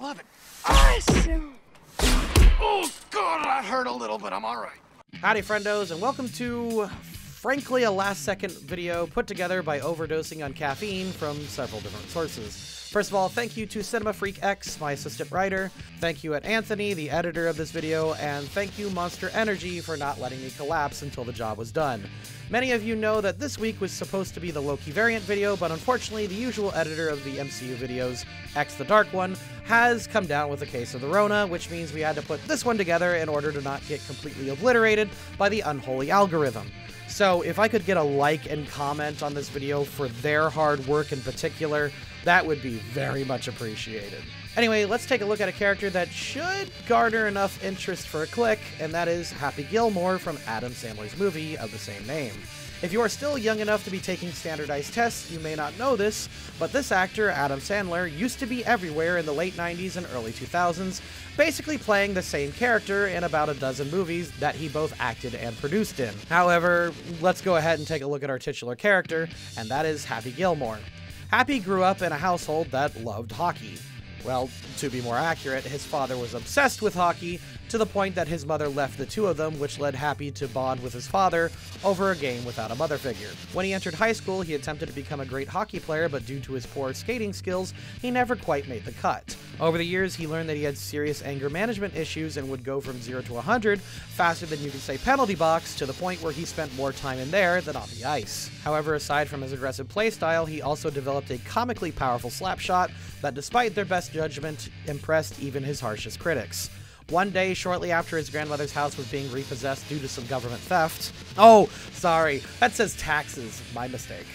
love it. Awesome. Oh, God, that hurt a little, but I'm all right. Howdy, friendos, and welcome to, frankly, a last-second video put together by overdosing on caffeine from several different sources. First of all, thank you to Cinema Freak X, my assistant writer. Thank you at Anthony, the editor of this video, and thank you Monster Energy for not letting me collapse until the job was done. Many of you know that this week was supposed to be the Loki variant video, but unfortunately the usual editor of the MCU videos, X the Dark One, has come down with a case of the Rona, which means we had to put this one together in order to not get completely obliterated by the unholy algorithm. So if I could get a like and comment on this video for their hard work in particular, that would be very much appreciated. Anyway, let's take a look at a character that should garner enough interest for a click, and that is Happy Gilmore from Adam Sandler's movie of the same name. If you are still young enough to be taking standardized tests, you may not know this, but this actor, Adam Sandler, used to be everywhere in the late 90s and early 2000s, basically playing the same character in about a dozen movies that he both acted and produced in. However, let's go ahead and take a look at our titular character, and that is Happy Gilmore. Happy grew up in a household that loved hockey. Well, to be more accurate, his father was obsessed with hockey to the point that his mother left the two of them, which led Happy to bond with his father over a game without a mother figure. When he entered high school, he attempted to become a great hockey player, but due to his poor skating skills, he never quite made the cut. Over the years, he learned that he had serious anger management issues and would go from 0 to 100 faster than you could say penalty box, to the point where he spent more time in there than on the ice. However, aside from his aggressive playstyle, he also developed a comically powerful slap shot that, despite their best judgment, impressed even his harshest critics. One day, shortly after his grandmother's house was being repossessed due to some government theft. Oh, sorry, that says taxes. My mistake.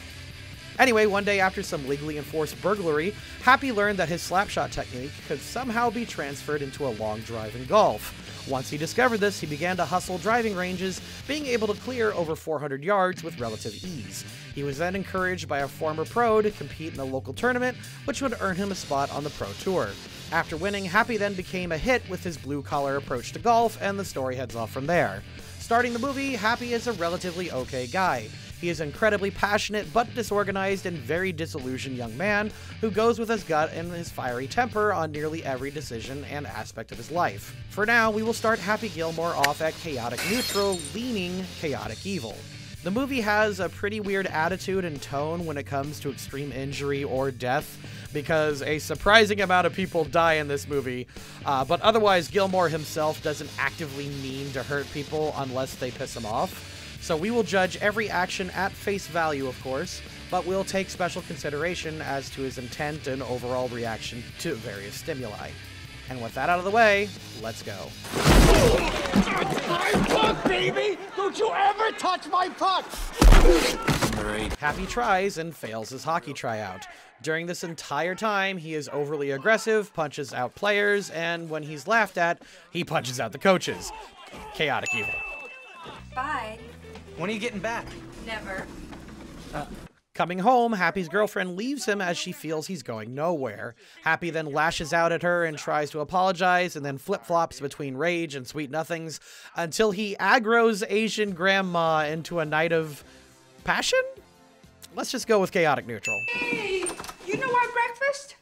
Anyway, one day after some legally enforced burglary, Happy learned that his slapshot technique could somehow be transferred into a long drive in golf. Once he discovered this, he began to hustle driving ranges, being able to clear over 400 yards with relative ease. He was then encouraged by a former pro to compete in a local tournament, which would earn him a spot on the Pro Tour. After winning, Happy then became a hit with his blue-collar approach to golf, and the story heads off from there. Starting the movie, Happy is a relatively okay guy. He is an incredibly passionate but disorganized and very disillusioned young man who goes with his gut and his fiery temper on nearly every decision and aspect of his life. For now, we will start Happy Gilmore off at chaotic neutral, leaning chaotic evil. The movie has a pretty weird attitude and tone when it comes to extreme injury or death, because a surprising amount of people die in this movie, but otherwise Gilmore himself doesn't actively mean to hurt people unless they piss him off. So we will judge every action at face value, of course, but we'll take special consideration as to his intent and overall reaction to various stimuli. And with that out of the way, let's go. My puck, baby! Don't you ever touch my puck! Happy tries and fails his hockey tryout. During this entire time, he is overly aggressive, punches out players, and when he's laughed at, he punches out the coaches. Chaotic evil. Bye. When are you getting back? Never. Coming home, Happy's girlfriend leaves him as she feels he's going nowhere. Happy then lashes out at her and tries to apologize, and then flip-flops between rage and sweet nothings until he aggroes Asian grandma into a night of passion? Let's just go with chaotic neutral. Hey, you know our breakfast?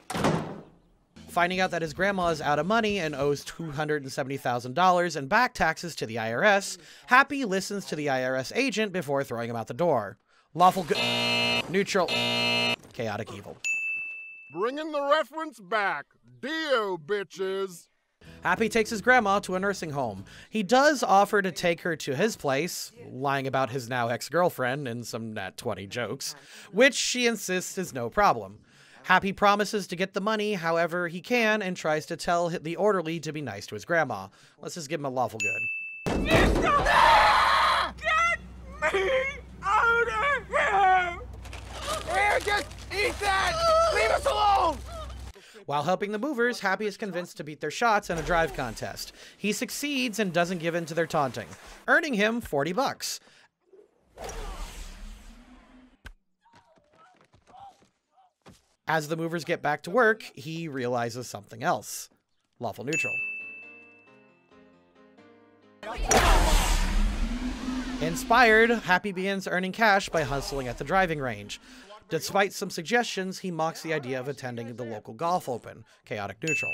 Finding out that his grandma is out of money and owes $270,000 in back taxes to the IRS, Happy listens to the IRS agent before throwing him out the door. Lawful good, neutral, chaotic evil. Bringing the reference back. Dio, bitches. Happy takes his grandma to a nursing home. He does offer to take her to his place, lying about his now ex-girlfriend and some nat 20 jokes, which she insists is no problem. Happy promises to get the money however he can and tries to tell the orderly to be nice to his grandma. Let's just give him a lawful good. Get me out of here! Here, just eat that! Leave us alone! While helping the movers, Happy is convinced to beat their shots in a drive contest. He succeeds and doesn't give in to their taunting, earning him 40 bucks. As the movers get back to work, he realizes something else. Lawful neutral. Inspired, Happy begins earning cash by hustling at the driving range. Despite some suggestions, he mocks the idea of attending the local golf open. Chaotic neutral.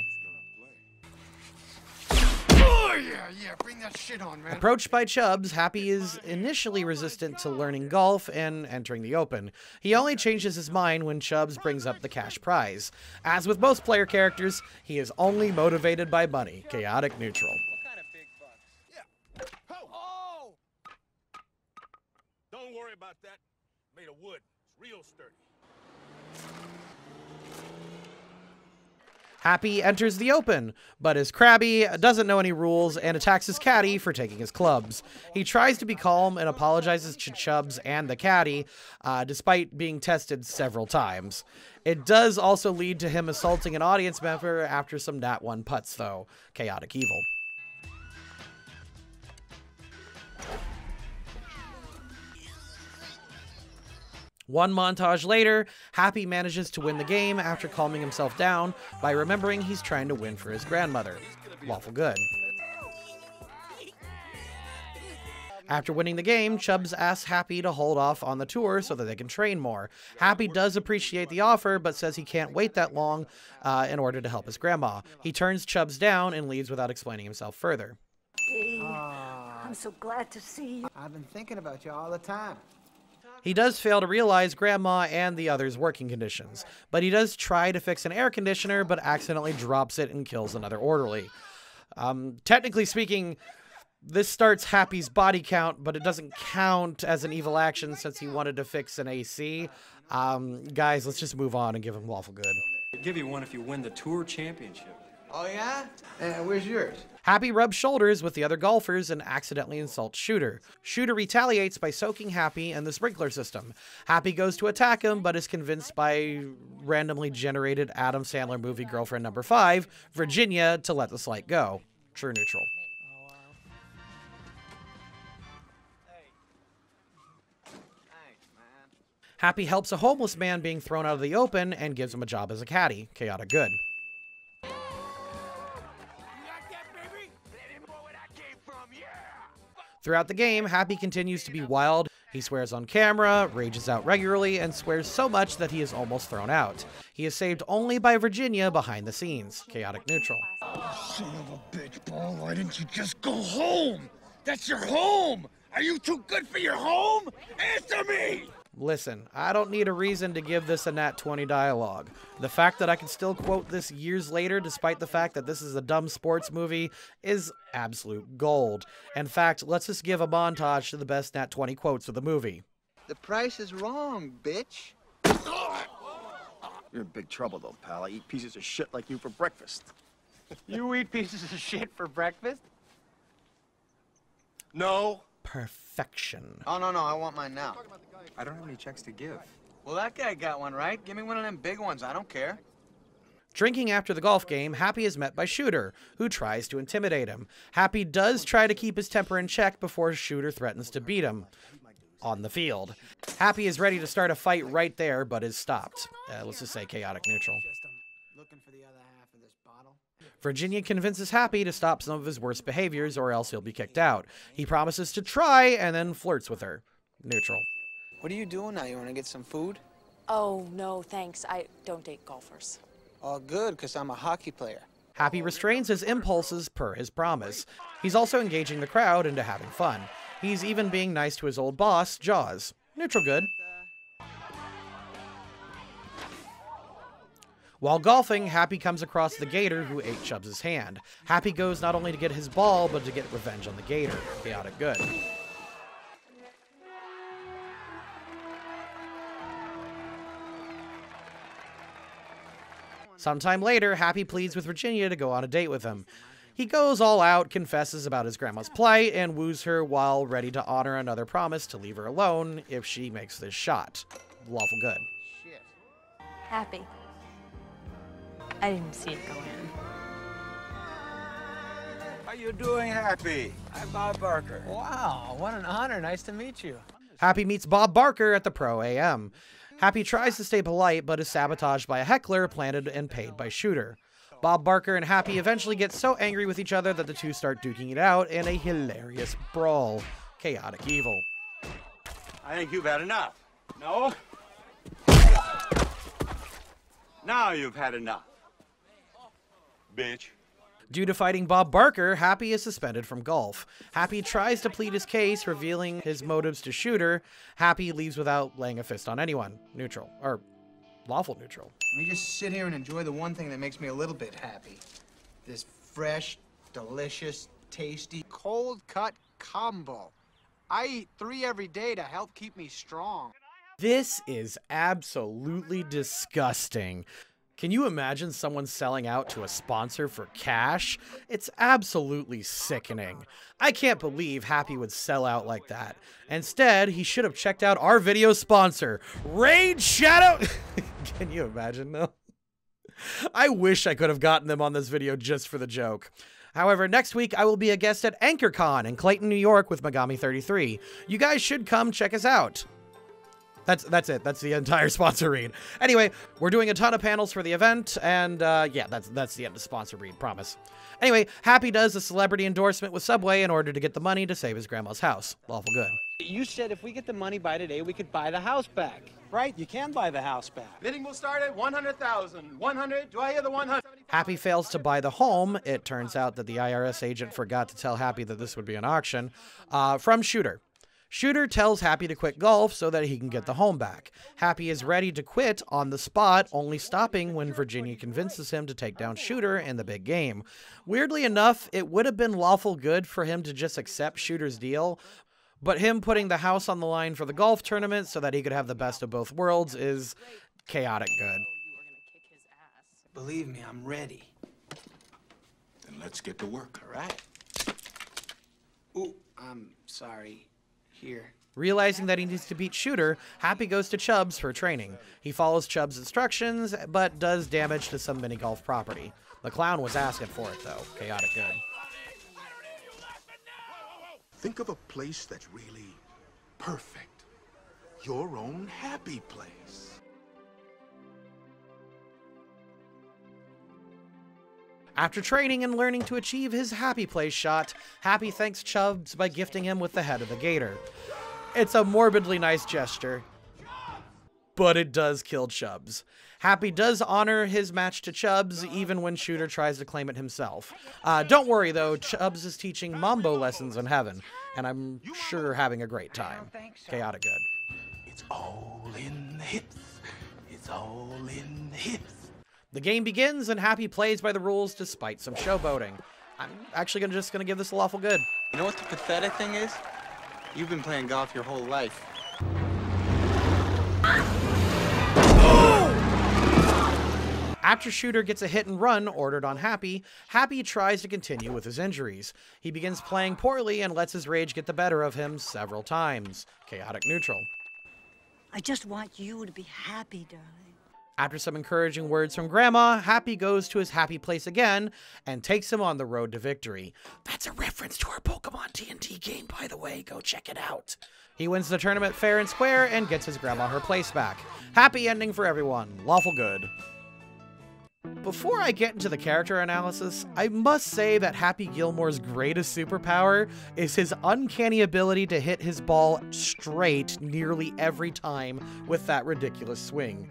Oh, yeah, bring that shit on, man. Approached by Chubbs, Happy is initially resistant to learning golf and entering the open. He only changes his mind when Chubbs brings up the cash prize. As with most player characters, he is only motivated by money. Chaotic neutral. What kind of big bucks? Yeah. Oh! Don't worry about that. Made of wood. It's real sturdy. Happy enters the open, but is crabby, doesn't know any rules, and attacks his caddy for taking his clubs. He tries to be calm and apologizes to Chubbs and the caddy, despite being tested several times. It does also lead to him assaulting an audience member after some Nat 1 putts, though. Chaotic evil. One montage later, Happy manages to win the game after calming himself down by remembering he's trying to win for his grandmother. Lawful good. After winning the game, Chubbs asks Happy to hold off on the tour so that they can train more. Happy does appreciate the offer, but says he can't wait that long in order to help his grandma. He turns Chubbs down and leaves without explaining himself further. Dee, I'm so glad to see you. I've been thinking about you all the time. He does fail to realize Grandma and the others' working conditions, but he does try to fix an air conditioner, but accidentally drops it and kills another orderly. Technically speaking, this starts Happy's body count, but it doesn't count as an evil action since he wanted to fix an AC. Guys, let's just move on and give him lawful good. I'll give you one if you win the tour championship. Oh, yeah? Where's yours? Happy rubs shoulders with the other golfers and accidentally insults Shooter. Shooter retaliates by soaking Happy in the sprinkler system. Happy goes to attack him, but is convinced by randomly generated Adam Sandler movie girlfriend number 5, Virginia, to let the slight go. True neutral. Happy helps a homeless man being thrown out of the open and gives him a job as a caddy. Chaotic good. Throughout the game, Happy continues to be wild. He swears on camera, rages out regularly, and swears so much that he is almost thrown out. He is saved only by Virginia behind the scenes. Chaotic neutral. Son of a bitch, Paul, why didn't you just go home? That's your home! Are you too good for your home? Answer me! Listen, I don't need a reason to give this a Nat 20 dialogue. The fact that I can still quote this years later, despite the fact that this is a dumb sports movie, is absolute gold. In fact, let's just give a montage to the best Nat 20 quotes of the movie. The price is wrong, bitch. You're in big trouble, though, pal. I eat pieces of shit like you for breakfast. You eat pieces of shit for breakfast? No. Perfection. Oh, no, I want mine now. I don't have any checks to give. Well, that guy got one, right? Give me one of them big ones. I don't care. Drinking after the golf game, Happy is met by Shooter, who tries to intimidate him. Happy does try to keep his temper in check before Shooter threatens to beat him on the field. Happy is ready to start a fight right there, but is stopped. Let's just say chaotic neutral. Looking for the other half of this bottle. Virginia convinces Happy to stop some of his worst behaviors or else he'll be kicked out. He promises to try and then flirts with her. Neutral. What are you doing now? You want to get some food? Oh, no, thanks. I don't date golfers. Oh, good, because I'm a hockey player. Happy restrains his impulses per his promise. He's also engaging the crowd into having fun. He's even being nice to his old boss, Jaws. Neutral good. While golfing, Happy comes across the gator who ate Chubbs' hand. Happy goes not only to get his ball, but to get revenge on the gator. Chaotic good. Sometime later, Happy pleads with Virginia to go on a date with him. He goes all out, confesses about his grandma's plight, and woos her while ready to honor another promise to leave her alone if she makes this shot. Lawful good. Shit. Happy. I didn't see it go in. How you doing, Happy? I'm Bob Barker. Wow, what an honor. Nice to meet you. Happy meets Bob Barker at the Pro AM. Happy tries to stay polite, but is sabotaged by a heckler planted and paid by Shooter. Bob Barker and Happy eventually get so angry with each other that the two start duking it out in a hilarious brawl. Chaotic evil. I think you've had enough. No? Now you've had enough. Bitch. Due to fighting Bob Barker, Happy is suspended from golf. Happy tries to plead his case, revealing his motives to Shooter. Happy leaves without laying a fist on anyone. Neutral. Or lawful neutral. Let me just sit here and enjoy the one thing that makes me a little bit happy. This fresh, delicious, tasty, cold-cut combo. I eat 3 every day to help keep me strong. This is absolutely disgusting. Can you imagine someone selling out to a sponsor for cash? It's absolutely sickening. I can't believe Happy would sell out like that. Instead, he should have checked out our video sponsor, Raid Shadow. Can you imagine though? I wish I could have gotten them on this video just for the joke. However, next week I will be a guest at AnchorCon in Clayton, New York with Megami33. You guys should come check us out. That's it. That's the entire sponsor read. Anyway, we're doing a ton of panels for the event, and yeah, that's the end of the sponsor read, promise. Anyway, Happy does a celebrity endorsement with Subway in order to get the money to save his grandma's house. Lawful good. You said if we get the money by today, we could buy the house back. Right, you can buy the house back. Bidding will start at 100,000. 100? Do I hear the 100? Happy fails to buy the home. It turns out that the IRS agent forgot to tell Happy that this would be an auction. From Shooter. Shooter tells Happy to quit golf so that he can get the home back. Happy is ready to quit on the spot, only stopping when Virginia convinces him to take down Shooter in the big game. Weirdly enough, it would have been lawful good for him to just accept Shooter's deal, but him putting the house on the line for the golf tournament so that he could have the best of both worlds is chaotic good. Believe me, I'm ready. Then let's get to work. All right. Ooh, I'm sorry. Here. Realizing that he needs to beat Shooter, Happy goes to Chubbs for training. He follows Chubbs' instructions, but does damage to some mini-golf property. The clown was asking for it, though. Chaotic good. Think of a place that's really perfect. Your own happy place. After training and learning to achieve his happy place shot, Happy thanks Chubbs by gifting him with the head of the gator. It's a morbidly nice gesture, but it does kill Chubbs. Happy does honor his match to Chubbs, even when Shooter tries to claim it himself. Don't worry though, Chubbs is teaching Mambo lessons in heaven, and I'm sure having a great time. Chaotic good. It's all in the hips. It's all in the hips. The game begins, and Happy plays by the rules despite some showboating. I'm actually just gonna give this a lawful good. You know what the pathetic thing is? You've been playing golf your whole life. After Shooter gets a hit and run ordered on Happy, Happy tries to continue with his injuries. He begins playing poorly and lets his rage get the better of him several times. Chaotic neutral. I just want you to be happy, darling. After some encouraging words from Grandma, Happy goes to his happy place again and takes him on the road to victory. That's a reference to our Pokemon TNT game, by the way. Go check it out. He wins the tournament fair and square and gets his grandma her place back. Happy ending for everyone. Lawful good. Before I get into the character analysis, I must say that Happy Gilmore's greatest superpower is his uncanny ability to hit his ball straight nearly every time with that ridiculous swing.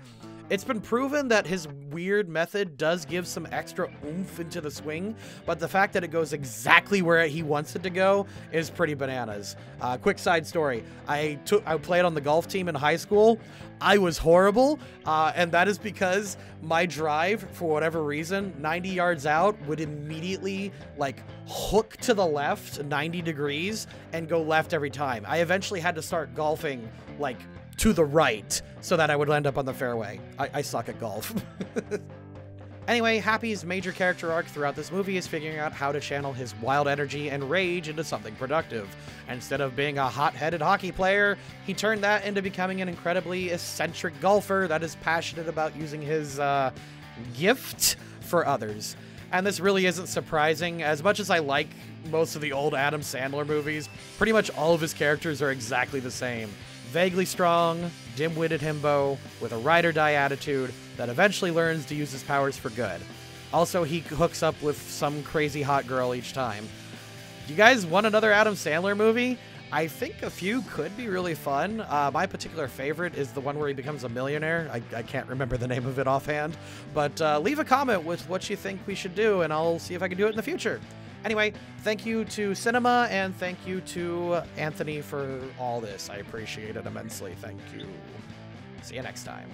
It's been proven that his weird method does give some extra oomph into the swing, but the fact that it goes exactly where he wants it to go is pretty bananas. Quick side story. I played on the golf team in high school. I was horrible, and that is because my drive, for whatever reason, 90 yards out would immediately like hook to the left 90 degrees and go left every time. I eventually had to start golfing like to the right so that I would end up on the fairway. I suck at golf. Anyway, Happy's major character arc throughout this movie is figuring out how to channel his wild energy and rage into something productive. Instead of being a hot-headed hockey player, he turned that into becoming an incredibly eccentric golfer that is passionate about using his gift for others. And this really isn't surprising. As much as I like most of the old Adam Sandler movies, pretty much all of his characters are exactly the same. Vaguely strong, dim-witted himbo with a ride-or-die attitude that eventually learns to use his powers for good. Also, he hooks up with some crazy hot girl each time. You guys want another Adam Sandler movie? I think a few could be really fun. My particular favorite is the one where he becomes a millionaire. I can't remember the name of it offhand, but leave a comment with what you think we should do, and I'll see if I can do it in the future. Anyway, thank you to Cinema, and thank you to Anthony for all this. I appreciate it immensely. Thank you. See you next time.